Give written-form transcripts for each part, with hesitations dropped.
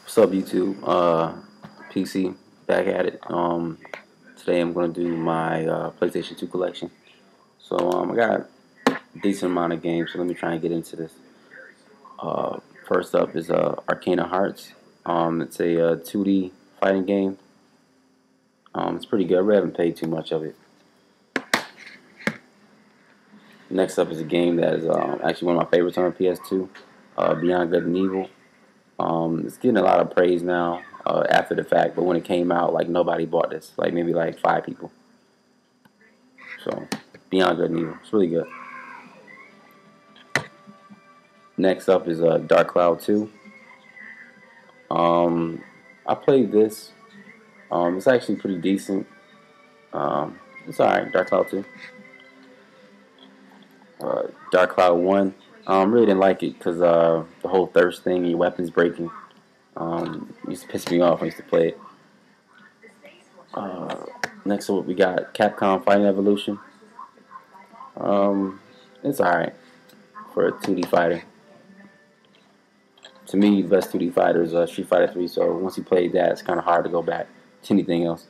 What's up, YouTube? PC back at it. Today I'm gonna do my PlayStation 2 collection. I got a decent amount of games, so let me try and get into this. First up is Arcana Hearts. It's a 2D fighting game. It's pretty good. I really haven't played too much of it. Next up is a game that is actually one of my favorites on PS2. Beyond Good and Evil. It's getting a lot of praise now after the fact, but when it came out, like nobody bought this. Like maybe like 5 people. So Beyond Good and Evil, it's really good. Next up is Dark Cloud 2. I played this. It's actually pretty decent. It's alright. Dark Cloud 2. Dark Cloud 1. Really didn't like it because the whole thirst thing, your weapons breaking. Used to piss me off when I used to play it. Next up, we got Capcom Fighting Evolution. It's alright for a 2D fighter. To me, the best 2D fighter is Street Fighter 3. So once you played that, it's kind of hard to go back to anything else.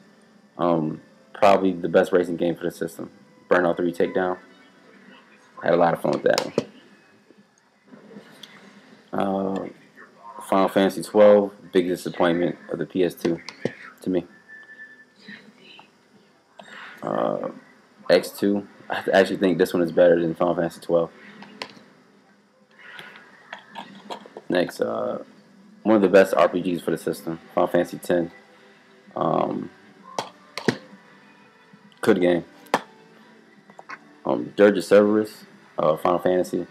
Probably the best racing game for the system. Burnout 3 Takedown. Had a lot of fun with that one. Final Fantasy 12, biggest disappointment of the PS2 to me. X2, I actually think this one is better than Final Fantasy 12. Next, one of the best RPGs for the system, Final Fantasy 10. Good game. Dirge of Cerberus, Final Fantasy.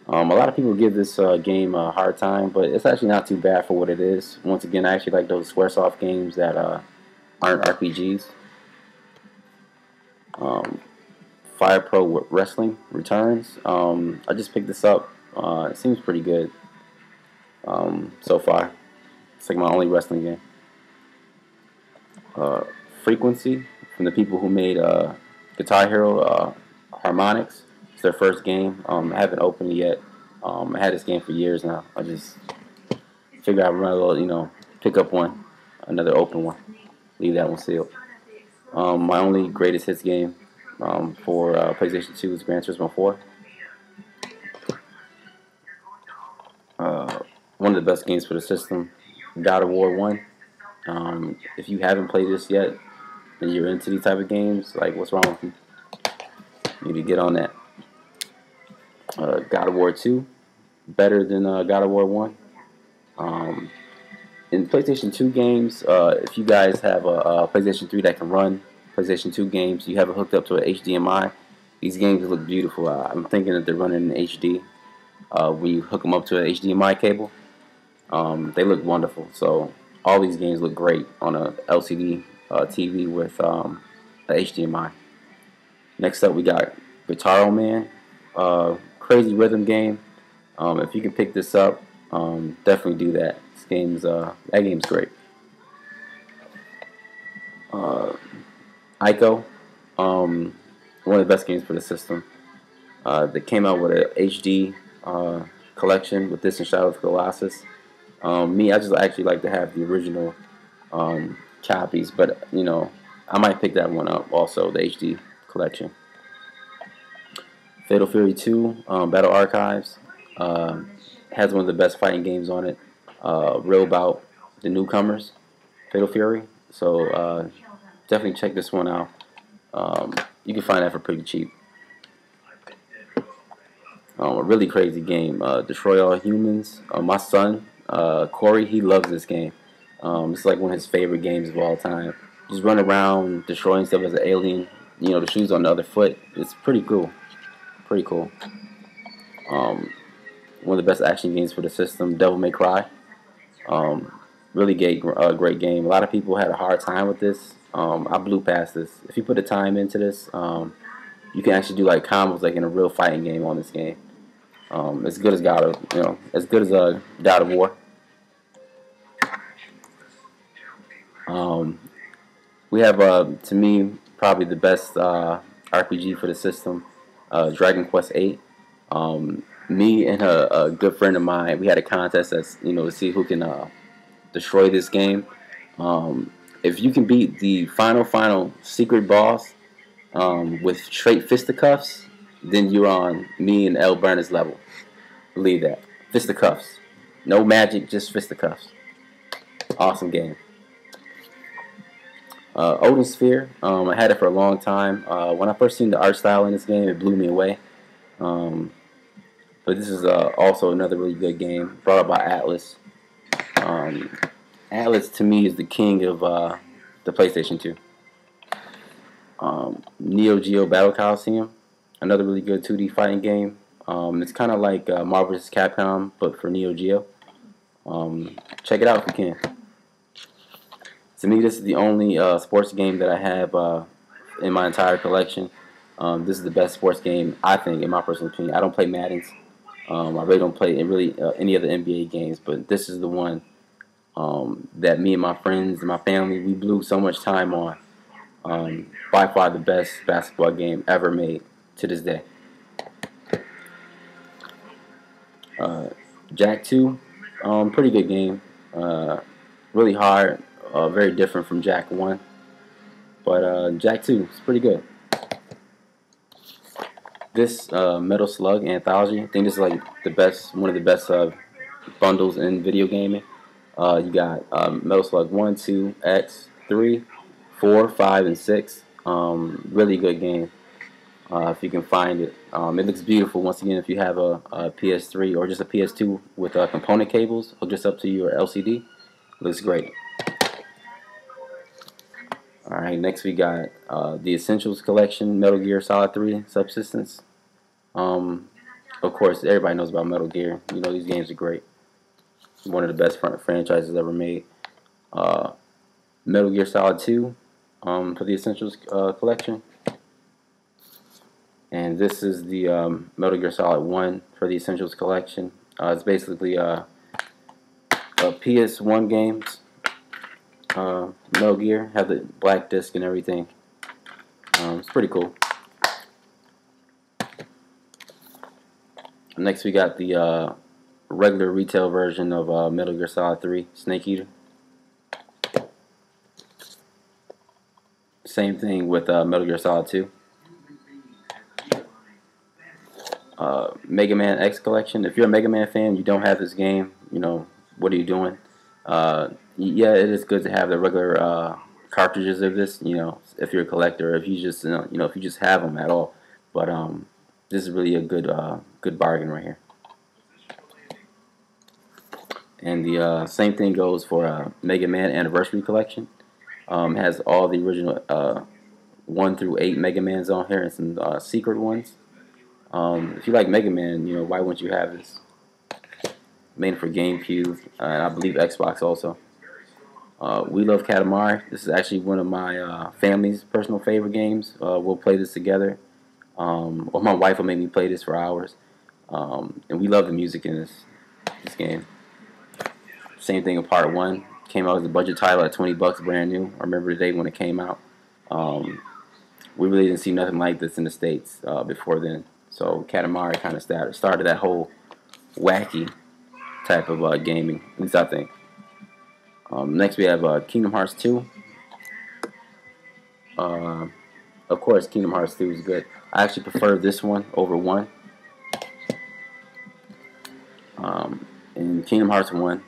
A lot of people give this game a hard time, but it's actually not too bad for what it is. Once again, I actually like those Squaresoft games that aren't RPGs. Fire Pro Wrestling returns. I just picked this up. It seems pretty good so far. It's like my only wrestling game. Frequency, from the people who made Guitar Hero Harmonix. It's their first game. I haven't opened it yet. I had this game for years now. I just figured I'd run a little, pick up one, another open one, leave that one sealed. My only greatest hits game for PlayStation 2 is Gran Turismo 4. One of the best games for the system, God of War 1. If you haven't played this yet, and you're into these type of games, like what's wrong with you? You need to get on that. God of War 2, better than God of War 1. In PlayStation 2 games, if you guys have a PlayStation 3 that can run PlayStation 2 games, you have it hooked up to an HDMI, these games look beautiful. I'm thinking that they're running in HD. When you hook them up to an HDMI cable, they look wonderful. So all these games look great on a LCD TV with a HDMI. Next up, we got Guitar Man, crazy rhythm game. If you can pick this up, definitely do that. That game's great. Ico, one of the best games for the system. They came out with an HD collection with this and Shadow of the Colossus. I just actually like to have the original copies, but I might pick that one up also, the HD collection. Fatal Fury 2, Battle Archives, has one of the best fighting games on it. Real about the newcomers, Fatal Fury. So definitely check this one out. You can find that for pretty cheap. A really crazy game, Destroy All Humans. My son, Corey, he loves this game. It's like one of his favorite games of all time. Just run around destroying stuff as an alien. The shoes on the other foot. It's pretty cool. Pretty cool. One of the best action games for the system, Devil May Cry. Really great game. A lot of people had a hard time with this. I blew past this. If you put the time into this, you can actually do like combos like in a real fighting game on this game. As good as God of War. We have to me probably the best RPG for the system, Dragon Quest 8. Me and a good friend of mine, we had a contest that's to see who can destroy this game. Um, if you can beat the final secret boss with straight fisticuffs, then you're on me and L Burner's level. Believe that. Fisticuffs. No magic, just fisticuffs. Awesome game. Odin Sphere. I had it for a long time. When I first seen the art style in this game, it blew me away. Um, but this is also another really good game brought up by Atlas. Um, Atlas to me is the king of the PlayStation 2. Neo Geo Battle Coliseum, another really good 2D fighting game. It's kind of like Marvel vs. Capcom, but for Neo Geo. Check it out if you can. To me, this is the only sports game that I have in my entire collection. This is the best sports game, I think, in my personal opinion. I don't play Maddens. I really don't play any other NBA games, but this is the one that me and my friends and my family, we blew so much time on. By far the best basketball game ever made to this day. Jack 2, pretty good game. Really hard, very different from Jack 1. But Jack 2 is pretty good. This Metal Slug Anthology, I think this is like the best, one of the best bundles in video gaming. You got Metal Slug 1, 2, X, 3, 4, 5, and 6. Really good game. If you can find it. It looks beautiful. Once again, if you have a PS3 or just a PS2 with component cables hooked just up to your LCD, it looks great. Alright, next we got the Essentials Collection, Metal Gear Solid 3 Subsistence. Of course, everybody knows about Metal Gear. You know, these games are great. One of the best franchises ever made. Metal Gear Solid 2 for the Essentials Collection. And this is the Metal Gear Solid 1 for the Essentials Collection. It's basically a PS1 games. Metal Gear, have the black disc and everything. It's pretty cool. Next we got the regular retail version of Metal Gear Solid 3 Snake Eater. Same thing with Metal Gear Solid 2. Mega Man X Collection. If you're a Mega Man fan, you don't have this game, you know, what are you doing? Yeah, it is good to have the regular cartridges of this, you know, if you're a collector, or if you just, you know, if you just have them at all. But this is really a good bargain right here. And the same thing goes for Mega Man Anniversary Collection. Has all the original 1 through 8 Mega Mans on here and some secret ones. If you like Mega Man, you know, why wouldn't you have this? Made for GameCube, and I believe Xbox also. We Love Katamari. This is actually one of my family's personal favorite games. We'll play this together. Or my wife will make me play this for hours. And we love the music in this game. Same thing in Part 1. Came out as a budget title at $20 brand new. I remember the day when it came out. We really didn't see nothing like this in the States before then. So Katamari kind of started that whole wacky type of gaming, at least I think. Next we have Kingdom Hearts 2. Of course, Kingdom Hearts 2 is good. I actually prefer this one over 1. And Kingdom Hearts 1,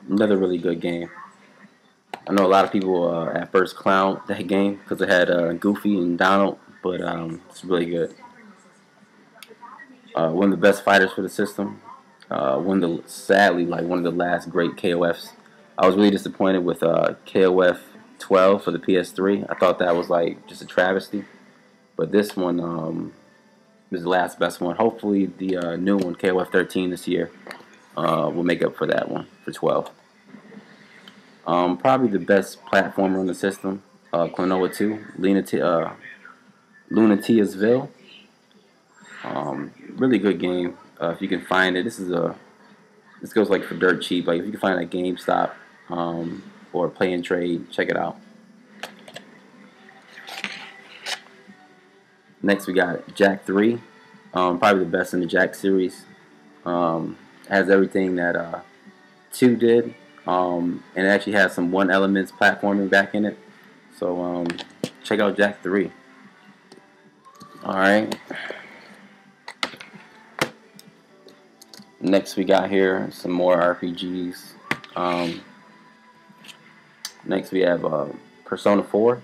another really good game. I know a lot of people at first clowned that game because it had Goofy and Donald, but it's really good. One of the best fighters for the system. Sadly, like one of the last great KOFs. I was really disappointed with KOF 12 for the PS3. I thought that was like just a travesty. But this one is the last best one. Hopefully the new one, KOF 13 this year, will make up for that one, for 12. Probably the best platformer on the system, Klonoa 2, Lunatiasville. Really good game. If you can find it, this goes like for dirt cheap. Like if you can find it at GameStop or Play and Trade, check it out. Next we got Jack 3, probably the best in the Jack series. Has everything that 2 did. And it actually has some One Elements platforming back in it. So check out Jak 3. Alright. Next we got here some more RPGs. Next we have Persona 4.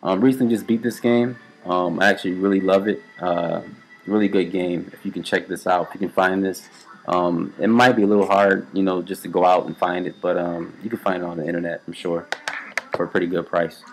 Recently just beat this game. I actually really love it. Really good game. If you can check this out, if you can find this. It might be a little hard, just to go out and find it, but you can find it on the internet, I'm sure, for a pretty good price.